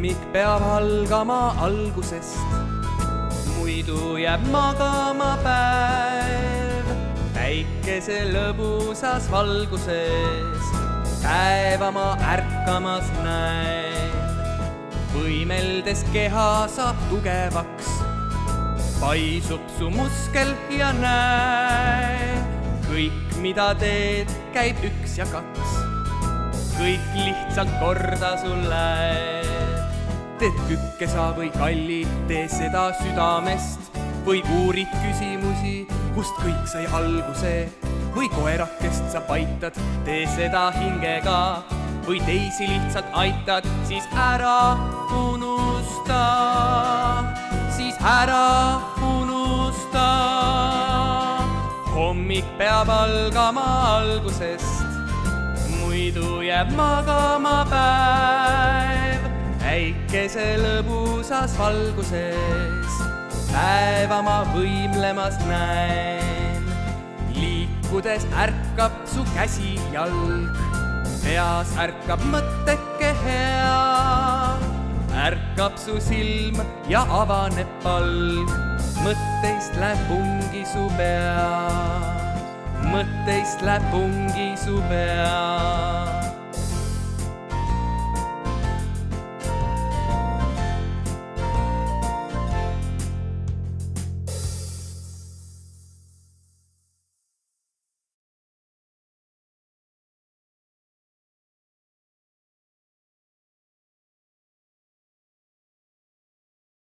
Hommik peab algama algusest, muidu jääb magama päev. Päikese lõbusas valguses päeva ma ärkamas näen. Võimeldes keha saab tugevaks, paisub su muskel ja näe. Kõik, mida teed, käib 1 ja 2. Kõik lihtsalt korda sul läheb. Teed kükkesa või kalli, tee seda südamest. Või uurid küsimusi, kust kõik sai alguse. Või koerakest sa paitad, tee seda hingega. Või teisi lihtsalt aitad, siis ära unusta. Siis ära unusta. Hommik peab algama algusest, muidu jääb magama päev. Päikese lõbusas valguses päeva ma võimlemas näen. Liikudes ärkab su käsi jalg, peas ärkab mõtteke hea. Ärkab su silm ja avaneb palg, mõtteist läheb pungi su pea. Mõtteist läheb pungi su pea.